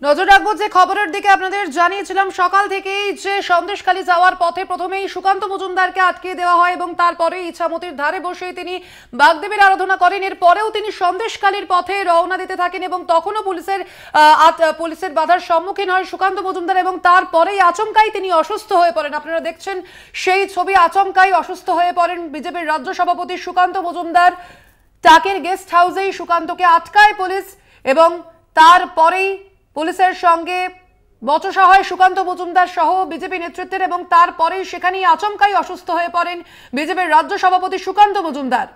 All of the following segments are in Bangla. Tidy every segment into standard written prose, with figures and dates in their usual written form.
নজর রাখবো যে খবরের দিকে আপনাদের জানিয়েছিলাম সকাল থেকেই যে সন্দেশখালী যাওয়ার পথে প্রথমেই সুকান্ত মজুমদারকে আটকে দেওয়া হয় এবং তারপরে ইছামতির ধারে বসে তিনি বাগদেবীর আরাধনা করেন। এরপরেও তিনি সন্দেশখালীর পথে রওনা দিতে থাকেন এবং তখনও পুলিশের বাধার সম্মুখীন হয় সুকান্ত মজুমদার এবং তারপরেই আচমকাই তিনি অসুস্থ হয়ে পড়েন। আপনারা দেখছেন সেই ছবি, আচমকাই অসুস্থ হয়ে পড়েন বিজেপির রাজ্য সভাপতি সুকান্ত মজুমদার। টাকের গেস্ট হাউসেই সুকান্তকে আটকায় পুলিশ এবং তারপরেই পুলিশের সঙ্গে বচসা হয় সুকান্ত মজুমদার সহ বিজেপি নেতৃত্বের এবং তারপরেই সেখানেই আচমকাই অসুস্থ হয়ে পড়েন বিজেপির রাজ্য সভাপতি সুকান্ত মজুমদার।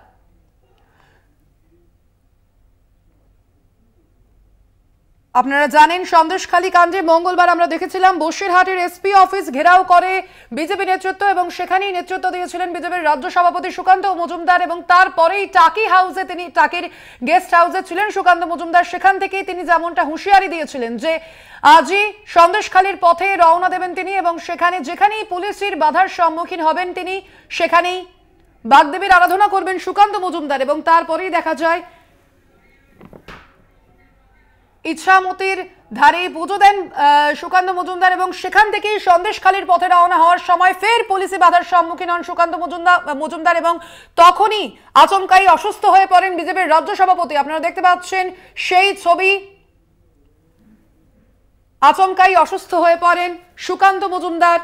আপনারা জানেন সন্দেশখালী কাণ্ডে মঙ্গলবার আমরা দেখেছিলাম বসিরহাটের এসপি অফিস ঘেরাও করে বিজেপি নেতৃত্ব এবং সেখানেই নেতৃত্ব দিয়েছিলেন বিজেপির রাজ্য সভাপতি সুকান্ত মজুমদার এবং তারপরেই টাকি হাউসে তিনি টাকির গেস্ট হাউসে ছিলেন সুকান্ত মজুমদার। সেখান থেকেই তিনি যেমনটা হুঁশিয়ারি দিয়েছিলেন যে আজই সন্দেশখালীর পথে রওনা দেবেন তিনি এবং যেখানেই পুলিশের বাধার সম্মুখীন হবেন তিনি সেখানেই বাগদেবীর আরাধনা করবেন সুকান্ত মজুমদার এবং তারপরেই দেখা যায় ইছামতির ধারে পুজো দেন সুকান্ত মজুমদার এবং সেখান থেকেই সন্দেশখালীর পথে রওনা হওয়ার সময় ফের পুলিশি বাধার সম্মুখীন হন সুকান্ত মজুমদার এবং তখনই আচমকাই অসুস্থ হয়ে পড়েন বিজেপির রাজ্য সভাপতি। আপনারা দেখতে পাচ্ছেন সেই ছবি, আচমকাই অসুস্থ হয়ে পড়েন সুকান্ত মজুমদার।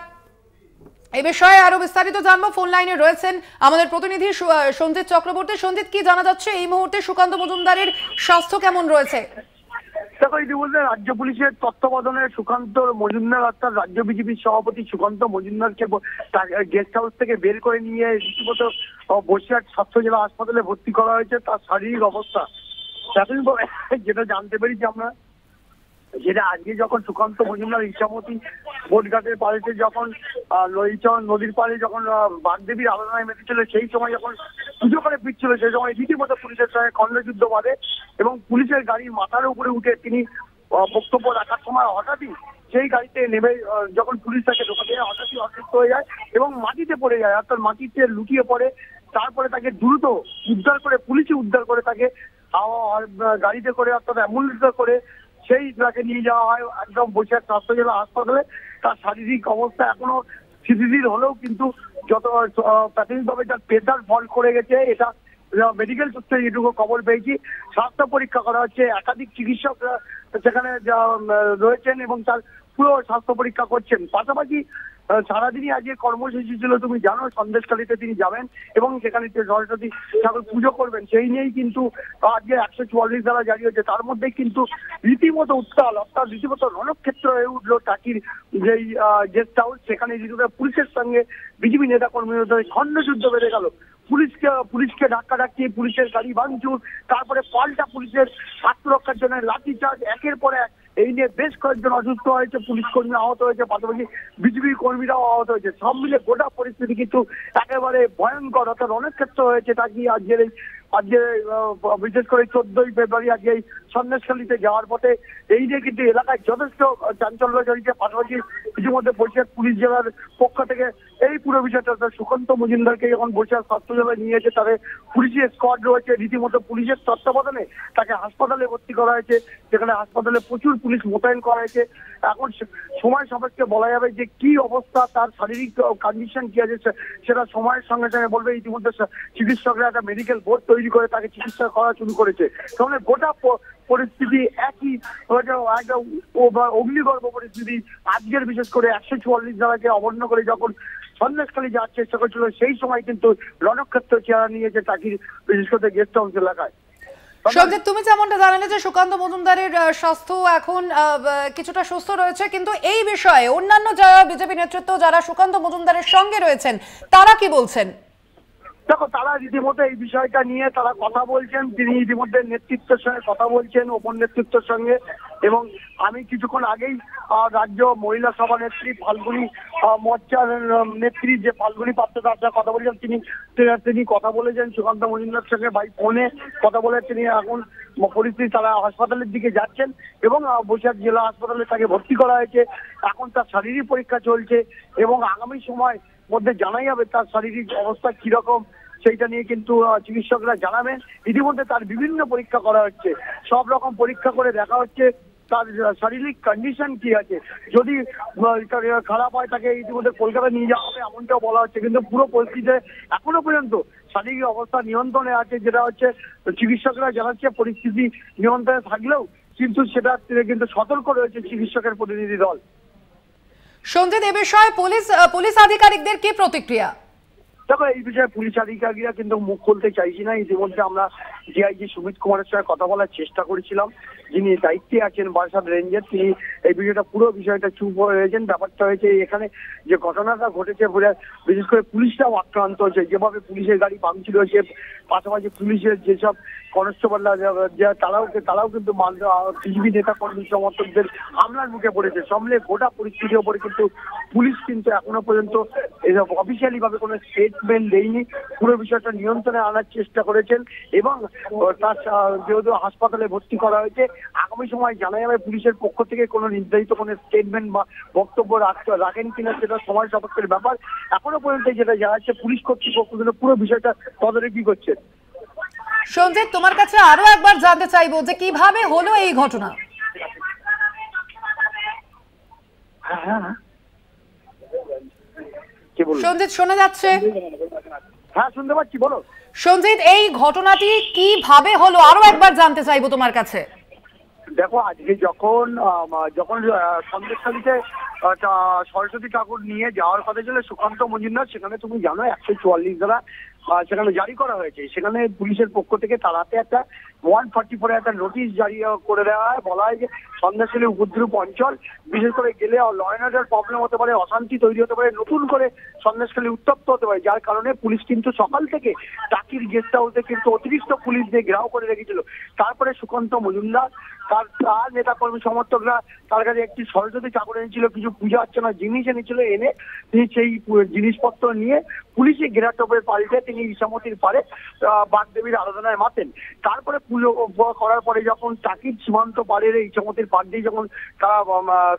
এই বিষয়ে আরো বিস্তারিত জানবো, ফোন লাইনে রয়েছেন আমাদের প্রতিনিধি সঞ্জিত চক্রবর্তী। সঞ্জিত, কি জানা যাচ্ছে এই মুহূর্তে সুকান্ত মজুমদারের স্বাস্থ্য কেমন রয়েছে? দেখো, ইতিমধ্যে রাজ্য পুলিশের তত্ত্বাবধানে সুকান্ত মজুমদার অর্থাৎ রাজ্য বিজেপির সভাপতি সুকান্ত মজুমদারকে গেস্ট হাউস থেকে বের করে নিয়ে রীতিমতো বসিরহাট স্বাস্থ্য জেলা হাসপাতালে ভর্তি করা হয়েছে। তার শারীরিক অবস্থা প্রাথমিকভাবে যেটা জানতে পেরেছি আমরা, যেটা আজকে যখন সুকান্ত মজুমদার ইছামতি বোটঘাটের পাড়েতে যখন নদীর পাড়ে যখন বাগদেবীর আরাধনায় মেতেছিল, সেই সময় যখন পুজো করে ফিরছিল সেই সময় রীতিমতো পুলিশের সঙ্গে খণ্ডযুদ্ধ বাঁধে এবং পুলিশের গাড়ির মাথার উপরে উঠে তিনি বক্তব্য রাখার সময় হঠাৎই সেই গাড়িতে নেমে যখন পুলিশ তাকে ঢোকাতে যায় হঠাৎই অসুস্থ হয়ে যায় এবং মাটিতে পড়ে যায়, অর্থাৎ মাটিতে লুটিয়ে পড়ে। তারপরে তাকে দ্রুত উদ্ধার করে পুলিশই উদ্ধার করে তাকে গাড়িতে করে অর্থাৎ অ্যাম্বুলেন্সে করে সেই তাকে নিয়ে যাওয়া হয় একদম বসিরহাট স্বাস্থ্য জেলা হাসপাতালে। তার শারীরিক অবস্থা এখনো স্থিতিশীল হলেও কিন্তু যত প্রাথমিকভাবে তার প্রেসার ফল করে গেছে, এটা মেডিকেল সূত্রে যেটুকু খবর পেয়েছি। স্বাস্থ্য পরীক্ষা করা হচ্ছে, একাধিক চিকিৎসক সেখানে রয়েছেন এবং তার পুরো স্বাস্থ্য পরীক্ষা করছেন। পাশাপাশি সারাদিনই আজকে কর্মসূচি ছিল, তুমি জানো সন্দেশখালীতে তিনি যাবেন এবং সেখানে সরস্বতী ঠাকুর পুজো করবেন, সেই নিয়েই কিন্তু আজকে 144 ধারা জারি হয়েছে। তার মধ্যে কিন্তু রীতিমতো উত্তাল অর্থাৎ রীতিমতো রণক্ষেত্র হয়ে উঠলো টাকির যেই গেস্ট হাউস। সেখানে রীতিমতো পুলিশের সঙ্গে বিজেপি নেতা কর্মীদের খণ্ডযুদ্ধ বেড়ে গেল। পুলিশকে ধাক্কা ধাক্কি, পুলিশের গাড়ি ভাঙচুর, তারপরে পাল্টা পুলিশের আত্মরক্ষার জন্য লাঠিচার্জ, একের পর এক। এই নিয়ে বেশ কয়েকজন অসুস্থ হয়েছে, পুলিশ কর্মী আহত হয়েছে, পাশাপাশি বিজেপি কর্মীরাও আহত হয়েছে। সব মিলে গোটা পরিস্থিতি কিন্তু একেবারে ভয়ঙ্কর অর্থাৎ অনেক ক্ষেত্র হয়েছে। তাকে আজকে বিশেষ করে 14ই ফেব্রুয়ারি আজকে এই সন্দেশখালীতে যাওয়ার পথে এই নিয়ে কিন্তু এলাকায় যথেষ্ট চাঞ্চল্য জড়িয়েছে। পাশাপাশি ইতিমধ্যে বসিরহাট পুলিশ জেলার পক্ষ থেকে এই পুরো বিষয়টা সুকান্ত মজুমদারকে যখন বসিরহাট স্বাস্থ্য জেলায় নিয়ে যেতে তাদের পুলিশের স্কোয়াড রয়েছে, রীতিমতো পুলিশের তত্ত্বাবধানে তাকে হাসপাতালে ভর্তি করা হয়েছে। সেখানে হাসপাতালে প্রচুর পুলিশ মোতায়েন করা হয়েছে। এখন সময় সাপেক্ষে বলা যাবে যে কি অবস্থা, তার শারীরিক কন্ডিশন কি আছে সেটা সময়ের সঙ্গে সঙ্গে বলবে। ইতিমধ্যে চিকিৎসকরা একটা মেডিকেল বোর্ড তৈরি করে তাকে চিকিৎসা করা শুরু করেছে। তাহলে গোটা পরিস্থিতি একই একটা অগ্নিগর্ভ পরিস্থিতি। আজকের বিশেষ করে 144 ধারাকে অবর্ণ করে যখন সন্দেশখালী যাওয়ার চেষ্টা করছিল, সেই সময় কিন্তু রণক্ষেত্র চেহারা নিয়েছে টাকির বিশেষ করে গেস্ট হাউস এলাকায়। সঞ্জিত, তুমি যেমনটা জানালে যে সুকান্ত মজুমদারের স্বাস্থ্য এখন কিছুটা সুস্থ রয়েছে, কিন্তু এই বিষয়ে অন্যান্য যারা বিজেপি নেতৃত্ব যারা সুকান্ত মজুমদারের সঙ্গে রয়েছেন তারা কি বলছেন? দেখো, তারা রীতিমতো এই বিষয়টা নিয়ে তারা কথা বলছেন। তিনি ইতিমধ্যে নেতৃত্বের সঙ্গে কথা বলছেন, ওপর নেতৃত্বের সঙ্গে। এবং আমি কিছুক্ষণ আগেই রাজ্য মহিলা সভা নেত্রী ফাল্গুনী মোর্চার নেত্রী যে ফাল্গুনী পাত্র তার সাথে কথা বলেছেন। তিনি কথা বলেছেন সুকান্ত মজুমদারের সঙ্গে বাই ফোনে কথা বলে তিনি এখন পরিস্থিতি তারা হাসপাতালের দিকে যাচ্ছেন এবং বসিরহাট জেলা হাসপাতালে তাকে ভর্তি করা হয়েছে। এখন তার শারীরিক পরীক্ষা চলছে এবং আগামী সময় মধ্যে জানাই যাবে তার শারীরিক অবস্থা কিরকম, সেইটা নিয়ে কিন্তু চিকিৎসকরা জানাবেন। ইতিমধ্যে তার বিভিন্ন পরীক্ষা করা হচ্ছে, সব রকম পরীক্ষা করে দেখা হচ্ছে তার শারীরিক কন্ডিশন কি আছে, যদি খারাপ হয় তাকে ইতিমধ্যে কলকাতা নিয়ে যাওয়া হবে এমনটাও বলা হচ্ছে। কিন্তু পুরো পরিস্থিতিতে এখনো পর্যন্ত শারীরিক অবস্থা নিয়ন্ত্রণে আছে, যেটা হচ্ছে চিকিৎসকরা জানাচ্ছে পরিস্থিতি নিয়ন্ত্রণে থাকলেও কিন্তু সেটা কিন্তু সতর্ক রয়েছে চিকিৎসকের প্রতিনিধি দল। সঞ্জিত, এ বিষয়ে পুলিশ আধিকারিকদের কি প্রতিক্রিয়া? দেখো, এই বিষয়ে পুলিশ আধিকারিকরা কিন্তু মুখ খুলতে চাইছি না। ইতিমধ্যে আমরা ডিআইজি সুমিত কুমারের সঙ্গে কথা বলার চেষ্টা করেছিলাম, যিনি দায়িত্বে আছেন বারাসাত রেঞ্জের। তিনি এই পুরো বিষয়টা চুপ হয়ে রয়েছেন। ব্যাপারটা হয়েছে এখানে যে ঘটনাটা ঘটেছে, বিশেষ করে পুলিশরাও আক্রান্ত হয়েছে। যেভাবে পুলিশের গাড়ি ভাঙচুর হয়েছে, পাশাপাশি পুলিশের যেসব কনস্টেবলরা তারাও কিন্তু বিজেপি নেতা কর্মী সমর্থকদের হামলার মুখে পড়েছে। সবলে গোটা পরিস্থিতির উপরে কিন্তু পুলিশ কিন্তু এখনো পর্যন্ত অফিসিয়ালি ভাবে কোনো স্টেটমেন্ট দেয়নি। পুরো বিষয়টা নিয়ন্ত্রণে আনার চেষ্টা করেছেন এবং তার যেহেতু হাসপাতালে ভর্তি করা হয়েছে, আগামী সময় জানা যাবে পুলিশের পক্ষ থেকে কোনো নির্ধারিত কোনো স্টেটমেন্ট বা বক্তব্য রাখেন কিনা, সেটা সময় সাপেক্ষের ব্যাপার। এখনো পর্যন্ত যেটা জানা যাচ্ছে পুলিশ কর্তৃপক্ষ পুরো বিষয়টা তদারকি করছে। সঞ্জিত, তোমার কাছে আরো একবার জানতে চাইবো যে কিভাবে হলো এই ঘটনা। সঞ্জিত, শোনা যাচ্ছে? হ্যাঁ, শুনতে পাচ্ছি, বলো। সঞ্জিত, এই ঘটনাটি কিভাবে হলো আরো একবার জানতে চাইবো তোমার কাছে। দেখো, আজকে যখন সন্দেশখালীতে সরস্বতী ঠাকুর নিয়ে যাওয়ার কথা ছিল সুকান্ত মজুমদার, সেখানে তুমি জানো 144 ধারা সেখানে জারি করা হয়েছে। সেখানে পুলিশের পক্ষ থেকে তার হাতে একটা 144 একটা নোটিশ জারি করে দেওয়া হয়। বলা হয় যে সন্দেশখালী উপদ্রুপ অঞ্চল, বিশেষ করে গেলে ল অ্যান্ড অর্ডার প্রবলেম হতে পারে, অশান্তি তৈরি হতে পারে, নতুন করে সন্দেশখালী উত্তপ্ত হতে পারে। যার কারণে পুলিশ কিন্তু সকাল থেকে টাকির গেস্ট হাউসে কিন্তু অতিরিক্ত পুলিশ দিয়ে ঘেরাও করে রেখেছিল। তারপরে সুকান্ত মজুমদার তার নেতা কর্মী সমর্থকরা তার কাছে একটি সরস্বতী ঠাকুর এনেছিল, কিছু পূজা অর্চনা জিনিস এনেছিল। এনে তিনি সেই জিনিসপত্র নিয়ে পুলিশে ঘেরাটোপের পাল্টে তিনি ইছামতির পারে বাগদেবীর আরাধনায় মাতেন। তারপরে পুজো করার পরে যখন টাকির সীমান্ত পাড়ের ইছামতির পাড় দিয়ে যখন তারা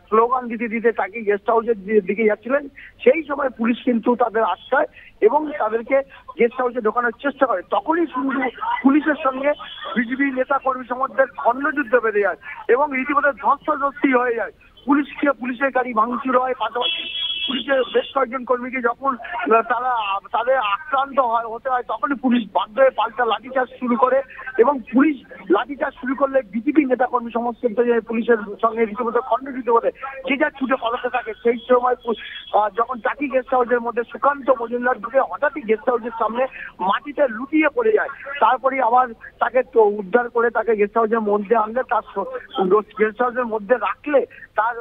স্লোগান দিতে দিতে টাকি গেস্ট হাউসের দিকে যাচ্ছিলেন, সেই সময় পুলিশ কিন্তু তাদের আটকায় এবং তাদেরকে গেস্ট হাউসে ঢোকানোর চেষ্টা করে। তখনই শুধু পুলিশের সঙ্গে বিজেপি নেতা কর্মী সমর্থকদের খণ্ডযুদ্ধ বেঁধে যায় এবং রীতিমতো ধস্তাধস্তি হয়ে যায়। পুলিশের গাড়ি ভাঙচুর হয়, পাশাপাশি পুলিশের বেশ কয়েকজন কর্মীকে যখন তাদের আক্রান্ত হতে হয়, তখনই পুলিশ বাধ্য হয়ে পাল্টা লাঠিচার্জ শুরু করে এবং পুলিশ লাঠিচার্জ শুরু করলে বিজেপি নেতা কর্মী সমস্ত পুলিশের সঙ্গে রীতিমতো খণ্ডযুদ্ধ করে যে যা ছুটে পালাতে থাকে। সেই সময় যখন টাকি গেস্ট হাউসের মধ্যে সুকান্ত মজুমদার ঢুকে হঠাৎই গেস্ট হাউসের সামনে মাটিতে লুটিয়ে পড়ে যায়। তারপরে আবার তাকে উদ্ধার করে তাকে গেস্ট হাউসের মধ্যে আনলে, তার গেস্ট হাউসের মধ্যে রাখলে তার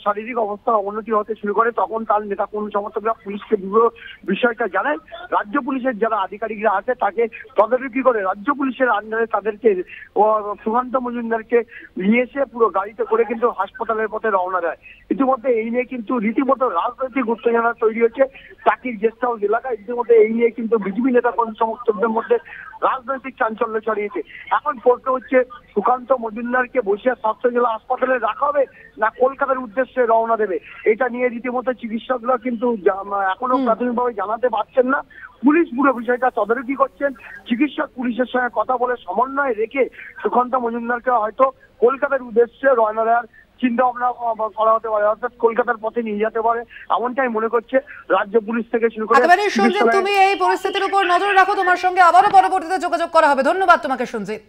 শারীরিক অবস্থার অবনতি হতে শুরু করে। তখন তার নেতা কর্মী সমর্থকরা পুলিশকে পুরো বিষয়টা জানায়। রাজ্য পুলিশের যারা আধিকারিকরা আছে তাকে তদারকি করে রাজ্য পুলিশের আন্ডারে তাদেরকে সুকান্ত মজুমদারকে নিয়ে এসে পুরো গাড়িতে করে কিন্তু হাসপাতালের পথে রওনা দেয়। ইতিমধ্যে এই নিয়ে কিন্তু রীতিমতো রাজনৈতিক উত্তেজনা তৈরি হচ্ছে টাকির গেস্ট হাউস এলাকায়। ইতিমধ্যে এই নিয়ে কিন্তু বিজেপি নেতা কর্মী সমর্থকদের মধ্যে রাজনৈতিক চাঞ্চল্য ছড়িয়েছে। এখন প্রশ্ন হচ্ছে সুকান্ত মজুমদারকে বসিরহাট স্বাস্থ্য জেলা হাসপাতালে রাখা হবে না কলকাতার উদ্দেশ্যে রওনা দেবে, এটা নিয়ে রীতিমতো চিকিৎসকরা কিন্তু এখনো প্রাথমিকভাবে জানাতে পারছেন না। পুলিশ পুরো বিষয়টা তদারকি করছেন। চিকিৎসক পুলিশের সঙ্গে কথা বলে সমন্বয় রেখে সুকান্ত মজুমদারকে হয়তো কলকাতার উদ্দেশ্যে রওনা দেওয়ার চিন্তা ভাবনা করা হতে পারে, অর্থাৎ কলকাতার পথে নিয়ে যেতে পারে, এমনটাই মনে করছে রাজ্য পুলিশ থেকে শুরু করে। তুমি এই পরিস্থিতির উপর নজর রাখো, তোমার সঙ্গে আবারও পরবর্তীতে যোগাযোগ করা হবে। ধন্যবাদ তোমাকে সঞ্জিত।